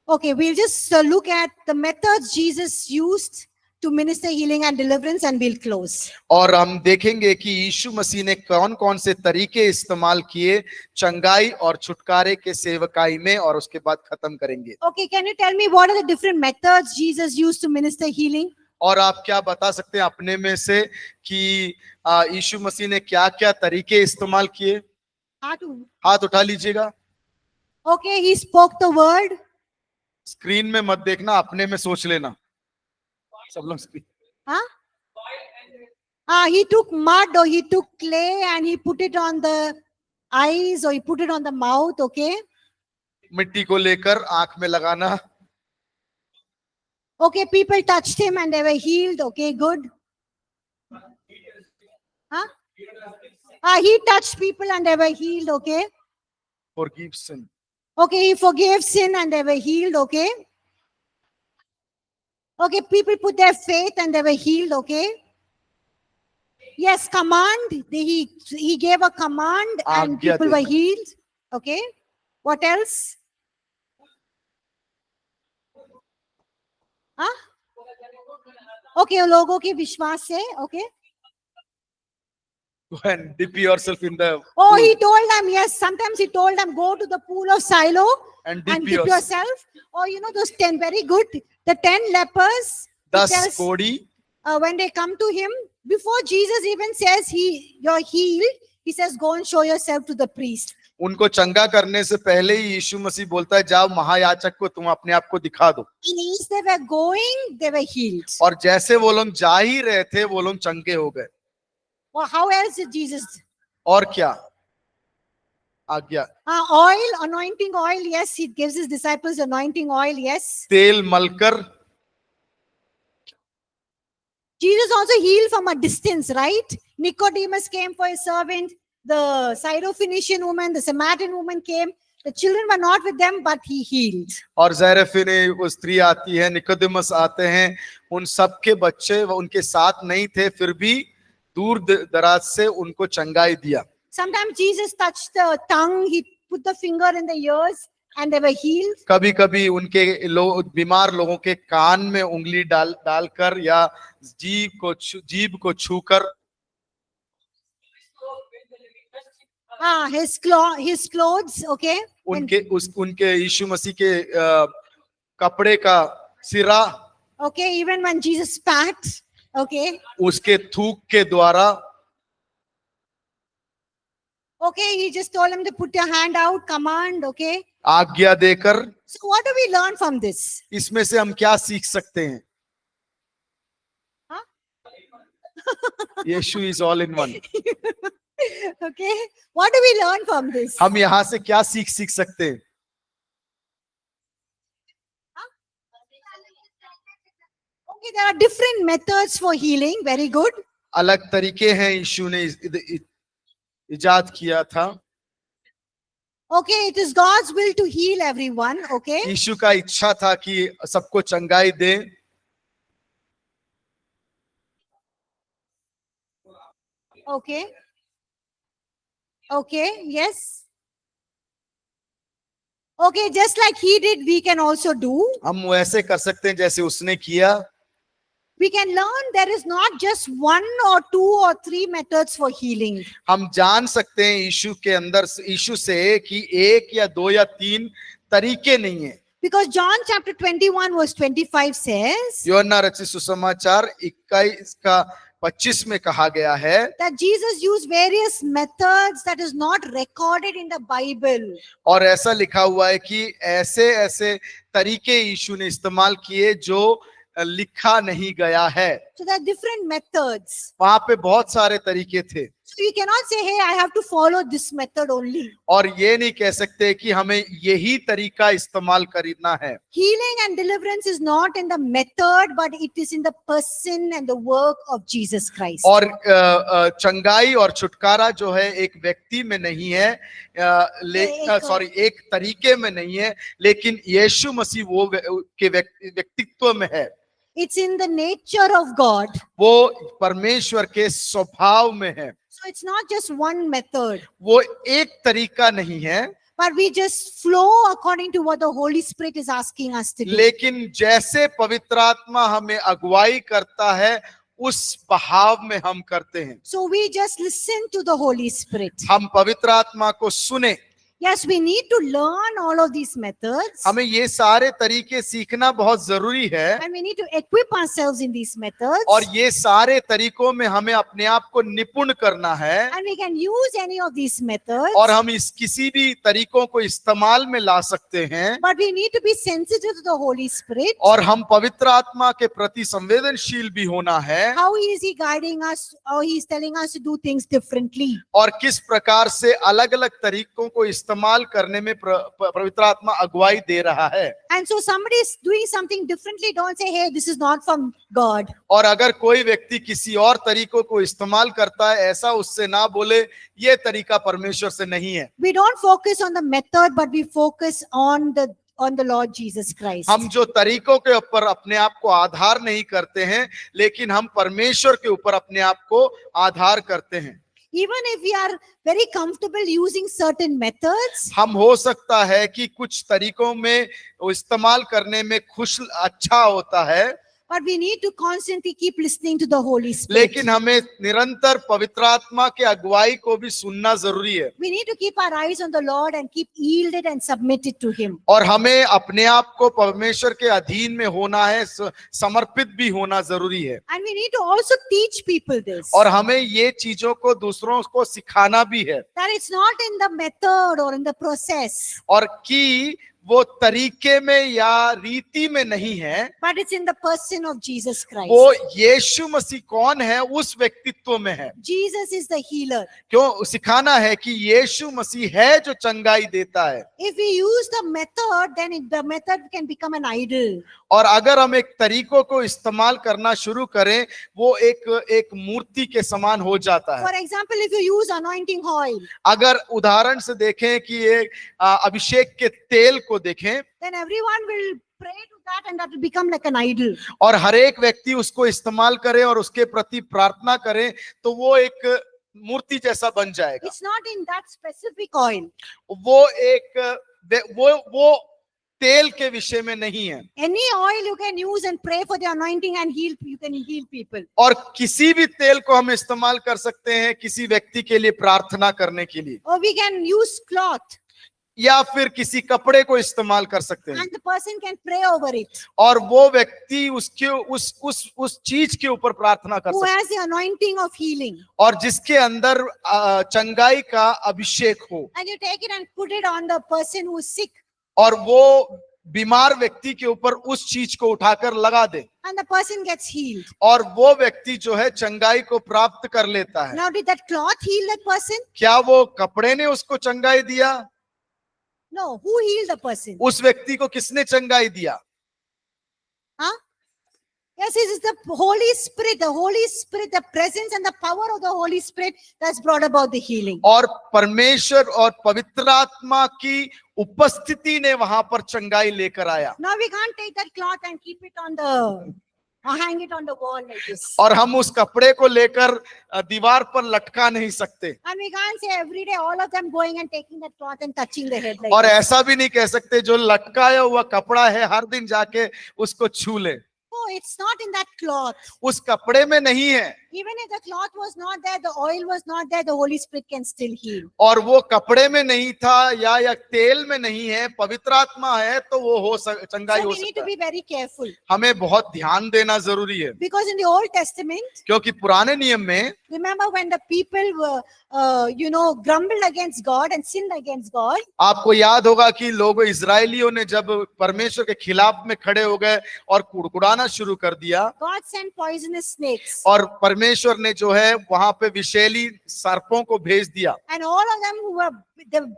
Okay, we'll just look at the methods Jesus used to minister healing and deliverance, and we'll close. और हम देखेंगे कि यीशु मसीह ने कौन कौन से तरीके इस्तेमाल किए चंगाई और छुटकारे के सेवकाई में, और उसके बाद खत्म करेंगे। Okay, can you tell me what are the different methods Jesus used to minister healing? और आप क्या बता सकते हैं अपने में से कि यीशु मसीह ने क्या क्या तरीके इस्तेमाल किए? हाथ उठा लीजिएगा। Okay, he spoke the word. Screen में मत देखना, अपने में सोच लेना। सब लोग screen. He took mud or he took clay and he put it on the eyes or he put it on the mouth. Okay. मिट्टी को लेकर आंख में लगाना। Okay, people touched him and they were healed. Okay, good. He touched people and they were healed. Okay. Forgive sin. Okay, he forgave sin and they were healed. Okay. Okay, people put their faith and they were healed. Okay. Yes, command. He gave a command and आज्ञा people were देना। healed. Okay. What else? Huh? Okay, लोगों के विश्वास से. Okay. Go and dip yourself in the Oh, pool he told them, yes, sometimes he told them, go to the pool of Shiloh and and dip dip yourself. yourself. Or, those 10, very good. The 10 lepers, he 10 tells, कोड़ी when they come to him, before Jesus even says you're healed, he says, go and show yourself to the priest. उनको चंगा करने से पहले ही यीशु मसीह बोलता है जाओ महायाजक को तुम अपने आप को दिखा दो। And as they were going, they were healed. और जैसे वो लोग जा ही रहे थे वो लोग चंगे हो गए। Well, how else did Jesus? और क्या आज्ञा? Oil, anointing oil, yes, he gives his disciples anointing oil, yes. तेल मलकर Jesus also healed from a distance, right? Nicodemus came for his servant. The Syrophoenician woman, the Samaritan woman came. The children were not with them, but he healed. और ज़ैरेफीनी वो स्त्री आती है, Nicodemus आते हैं, उन सबके बच्चे वो उनके साथ नहीं थे, फिर भी दूर दराज से उनको चंगाई दिया। Sometimes Jesus touched the tongue, he put the finger in the ears, and they were healed. कभी कभी उनके बीमार लोगों के कान में उंगली डालकर या जीभ को छूकर His clothes, okay. उनके यीशु मसीह के कपड़े का सिरा, Okay, even when Jesus spat, okay. उसके थूक के द्वारा, Okay, he just told him to put your hand out, command, okay. आज्ञा देकर। So what do we learn from this? इसमें से हम क्या सीख सकते हैं? Huh? यीशु is all in one. Okay, what do we learn from this? हम यहाँ से क्या सीख सकते हैं? Okay, there are different methods for healing. Very good. अलग तरीके हैं यीशु ने इजाद किया था। Okay, it is God's will to heal everyone. Okay. यीशु का इच्छा था कि सबको चंगाई दे। Okay. Okay, yes. Okay, just like he did, we can also do. हम वैसे कर सकते हैं जैसे उसने किया। We can learn there is not just 1 or 2 or 3 methods for healing. हम जान सकते हैं यीशु से कि 1 या 2 या 3 तरीके नहीं है। Because John chapter 21 verse 25 says यूहन्ना रचित सुसमाचार 21 का 25 में कहा गया है that Jesus used various methods that is not recorded in the Bible. और ऐसा लिखा हुआ है कि ऐसे तरीके यीशु ने इस्तेमाल किए जो लिखा नहीं गया है। So there are different methods. वहां पे बहुत सारे तरीके थे। So you cannot say, hey, I have to follow this method only. और ये नहीं कह सकते कि हमें यही तरीका इस्तेमाल करना है। Healing and deliverance is not in the method, but it is in the person and the work of Jesus Christ. और चंगाई और छुटकारा जो है एक व्यक्ति में नहीं है, एक तरीके में नहीं है, लेकिन यीशु मसीह वो के व्यक्तित्व में है। It's in the nature of God. वो परमेश्वर के स्वभाव में है। So it's not just one method. वो एक तरीका नहीं है, but we just flow according to what the Holy Spirit is asking us to do. लेकिन जैसे पवित्र आत्मा हमें अगुवाई करता है उस बहाव में हम करते हैं। So we just listen to the Holy Spirit. हम पवित्र आत्मा को सुने। Yes, we need to learn all of these methods. हमें ये सारे तरीके सीखना बहुत जरूरी है। And we need to equip ourselves in these methods. और ये सारे तरीकों में हमें अपने आप को निपुण करना है। And we can use any of these methods. और हम इस किसी भी तरीकों को इस्तेमाल में ला सकते हैं। But we need to be sensitive to the Holy Spirit. और हम पवित्र आत्मा के प्रति संवेदनशील भी होना है। How is he guiding us, or he is telling us to do things differently? और किस प्रकार से अलग-अलग तरीकों को इस्तेमाल करने में पवित्र आत्मा अगुवाई दे रहा है। And so somebody is doing something differently, don't say, hey, this is not from God. और अगर कोई व्यक्ति किसी और तरीकों को इस्तेमाल करता है, ऐसा उससे ना बोले, ये तरीका परमेश्वर से नहीं है। We don't focus on the method, but we focus on the on the Lord Jesus Christ. हम जो तरीकों के ऊपर अपने आप को आधार नहीं करते हैं, लेकिन हम परमेश्वर के ऊपर अपने आप को आधार करते हैं। Even if we are very comfortable using certain methods, हम हो सकता है कि कुछ तरीकों में इस्तेमाल करने में खुश अच्छा होता है, but we need to constantly keep listening to the Holy Spirit. लेकिन हमें निरंतर पवित्र आत्मा के अगुवाई को भी सुनना जरूरी है। We need to keep our eyes on the Lord and keep yielded and submitted to Him. और हमें अपने आप को परमेश्वर के अधीन में होना है, समर्पित भी होना जरूरी है। And we need to also teach people this. और हमें ये चीजों को दूसरों को सिखाना भी है, That it's not in the method or in the process, और कि वो तरीके में या रीति में नहीं है, but it's in the person of Jesus Christ. वो यीशु मसीह कौन है उस व्यक्तित्व में है। Jesus is the healer. क्यों सिखाना है कि यीशु मसीह है जो चंगाई देता है। If we use the method, then the method can become an idol. और अगर हम एक तरीकों को इस्तेमाल करना शुरू करें, वो एक मूर्ति के समान हो जाता For है। example, if you use anointing oil, अगर उदाहरण से देखें कि एक अभिषेक के तेल को देखें, then everyone will pray to that and that will become like an idol. और हर एक व्यक्ति उसको इस्तेमाल करे और उसके प्रति प्रार्थना करे, तो वो एक मूर्ति जैसा बन जाएगा। It's not in that specific oil. वो तेल के विषय में नहीं है। Any oil you can use and pray for the anointing and heal. You can heal people. और किसी भी तेल को हम इस्तेमाल कर सकते हैं किसी व्यक्ति के लिए प्रार्थना करने के लिए, Or we can use cloth या फिर किसी कपड़े को इस्तेमाल कर सकते हैं, and the person can pray over it. और वो व्यक्ति उसके उस चीज के ऊपर प्रार्थना कर Who सकता है, has the anointing of healing. और जिसके अंदर चंगाई का अभिषेक हो, And you take it and put it on the person who is sick. और वो बीमार व्यक्ति के ऊपर उस चीज को उठाकर लगा दे, And the person gets healed. और वो व्यक्ति जो है चंगाई को प्राप्त कर लेता है। Now, did that cloth heal that person? क्या वो कपड़े ने उसको चंगाई दिया? No. Who healed the person? उस व्यक्ति को किसने चंगाई दिया? Huh? Yes, it is the Holy Spirit, the presence and the power of the Holy Spirit that's brought about the healing. और परमेश्वर और पवित्र आत्मा की उपस्थिति ने वहां पर चंगाई लेकर आया। Now we can't take that cloth and keep it on the, or hang it on the wall like this. और हम उस कपड़े को लेकर दीवार पर लटका नहीं सकते, And we can't say every day all of them going and taking that cloth and touching the head like और this. ऐसा भी नहीं कह सकते जो लटकाया हुआ कपड़ा है हर दिन जाके उसको छू ले। No, it's not in that cloth. उस कपड़े में नहीं है, Even if the cloth was not there, the oil was not there, the Holy Spirit can still heal. और वो कपड़े में नहीं था या तेल में नहीं है, पवित्र आत्मा है तो वो चंगाई So हो we need सकता to है। be very careful. हमें बहुत ध्यान देना जरूरी है, Because in the Old Testament, क्योंकि पुराने नियम में remember when the people were, grumbled against God and sinned against God, आपको याद होगा कि लोग इजरायलियों ने जब परमेश्वर के खिलाफ में खड़े हो गए और कुड़कुड़ाना शुरू कर दिया, God sent poisonous snakes. और परमेश्वर ने जो है वहां पे विषैली सर्पों को भेज दिया, And all of them who were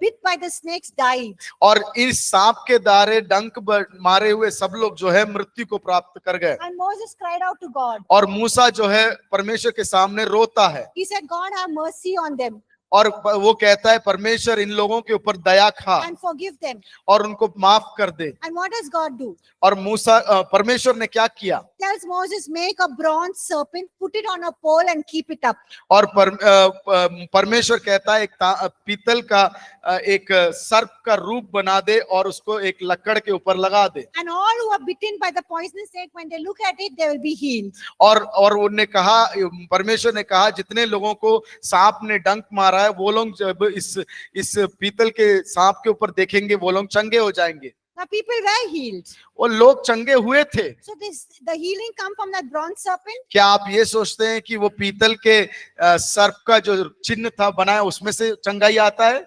bit by the snakes died. और इस सांप के द्वारा डंक मारे हुए सब लोग जो है मृत्यु को प्राप्त कर गए। And Moses cried out to God. और मूसा जो है परमेश्वर के सामने रोता है, He said, God, have mercy on them और वो कहता है परमेश्वर इन लोगों के ऊपर दया खा and forgive them. और उनको माफ कर दे। And what does God do? और मूसा परमेश्वर ने क्या किया? Tells Moses, make a bronze serpent, put it on a pole and keep it up. और परमेश्वर कहता है एक पीतल का एक सर्प का रूप बना दे और उसको एक लकड़ के ऊपर लगा दे। And all who are bitten by the poisonous snake, when they look at it, they will be healed. और उन्होंने कहा, परमेश्वर ने कहा जितने लोगों को सांप ने डंक मारा है वो लोग जब इस पीतल के सांप के ऊपर देखेंगे वो लोग चंगे हो जाएंगे। Now people were healed. वो लोग चंगे हुए थे। So the healing come from that bronze serpent? क्या आप ये सोचते हैं कि वो पीतल के सर्प का जो चिन्ह था बनाया उसमें से चंगाई आता है?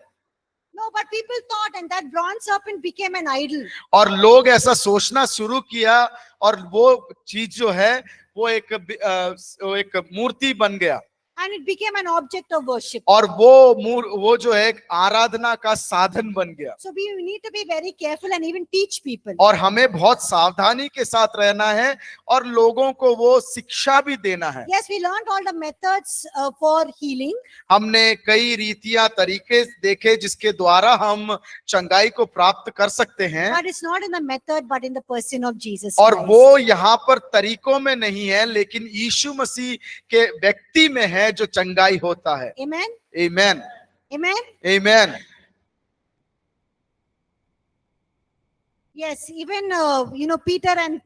No, but people thought, and that bronze serpent became an idol. और लोग ऐसा सोचना शुरू किया और वो चीज जो है वो एक मूर्ति बन गया। and it became an object of worship. और वो जो है एक आराधना का साधन बन गया। So we need to be very careful and even teach people. और हमें बहुत सावधानी के साथ रहना है और लोगों को वो शिक्षा भी देना है। Yes, we learned all the methods for healing. हमने कई रीतियां तरीके देखे जिसके द्वारा हम चंगाई को प्राप्त कर सकते हैं, But it's not in the method, but in the person of Jesus और Christ. वो यहाँ पर तरीकों में नहीं है लेकिन यीशु मसीह के व्यक्ति में है जो चंगाई होता है। Amen. आमीन, Amen. आमीन। Yes, even Peter and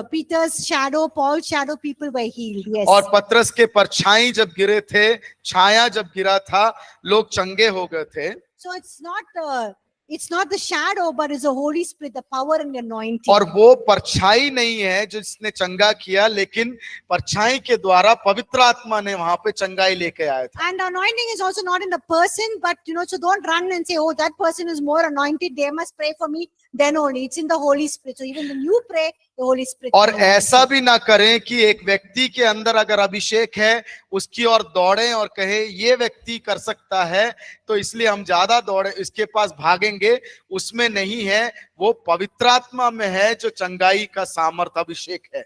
Peter's shadow, Paul's shadow, people were healed. Yes. और पतरस के परछाई जब गिरे थे, छाया जब गिरा था, लोग चंगे हो गए थे। So it's not the shadow, but it's the Holy Spirit, the power and the anointing. और वो परछाई नहीं है जिसने चंगा किया, लेकिन परछाई के द्वारा पवित्र आत्मा ने वहां पे चंगाई लेके आया था। And anointing is also not in the person, but so don't run and say, oh, that person is more anointed, they must pray for me. Then only it's in the Holy Spirit. So even when you pray, the Holy Spirit. और will anoint ऐसा you. भी ना करें कि एक व्यक्ति के अंदर अगर अभिषेक है उसकी ओर दौड़ें और कहे ये व्यक्ति कर सकता है तो इसलिए हम ज्यादा दौड़े इसके पास भागेंगे, उसमें नहीं है, वो पवित्र आत्मा में है जो चंगाई का सामर्थ अभिषेक है।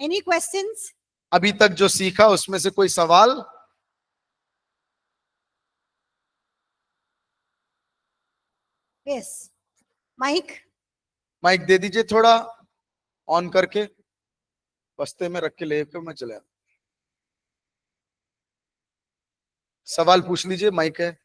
Any questions? अभी तक जो सीखा उसमें से कोई सवाल? Yes. Mike? माइक दे दीजिए थोड़ा ऑन करके, बस्ते में रख के लेकर मैं चला। सवाल पूछ लीजिए, माइक है।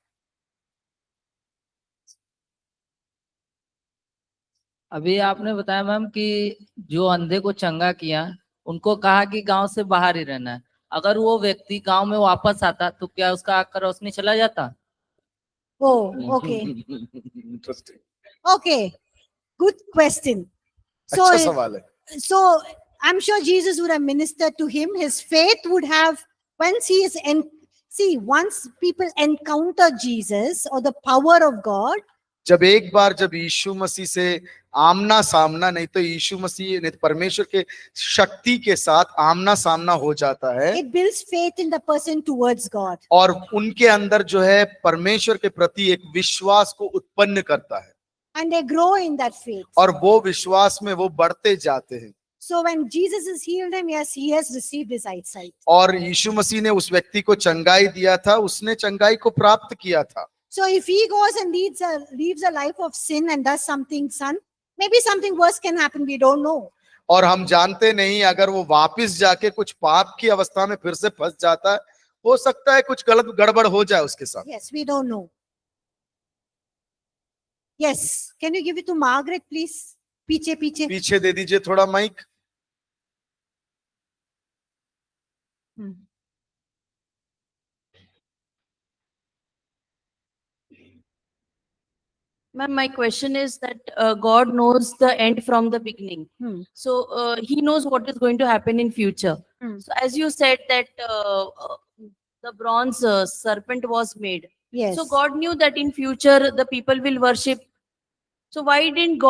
अभी आपने बताया मैम कि जो अंधे को चंगा किया, उनको कहा कि गांव से बाहर ही रहना है। अगर वो व्यक्ति गांव में वापस आता तो क्या उसका आंख का रोशनी चला जाता? Oh, okay. Interesting, Okay. Good question. अच्छा सवाल है। So I'm sure Jesus would have ministered to him. His faith would have, once once people encounter Jesus or the power of God, जब एक बार जब यीशु मसीह से आमना सामना, नहीं तो यीशु मसीह नहीं तो परमेश्वर के शक्ति के साथ आमना सामना हो जाता है, it builds faith in the person towards God. और उनके अंदर जो है परमेश्वर के प्रति एक विश्वास को उत्पन्न करता है, And they grow in that faith. और वो विश्वास में वो बढ़ते जाते हैं। So when Jesus has healed him, yes, he has received his eyesight. और यीशु मसीह ने उस व्यक्ति को चंगाई दिया था, उसने चंगाई को प्राप्त किया था। So if he goes and lives a life of sin and does something, maybe something worse can happen, we don't know. और हम जानते नहीं, अगर वो वापस जाके कुछ पाप की अवस्था में फिर से फंस जाता है, हो सकता है कुछ गलत गड़बड़ हो जाए उसके साथ। Yes, we don't know. Yes, can you give it to Margaret, please? पीछे पीछे दे दीजिए थोड़ा mic. Ma'am, my question is that God knows the end from the beginning. So he knows what is going to happen in future. So as you said that the bronze serpent was made. Yes. So God knew that in future the people will worship. So why didn't God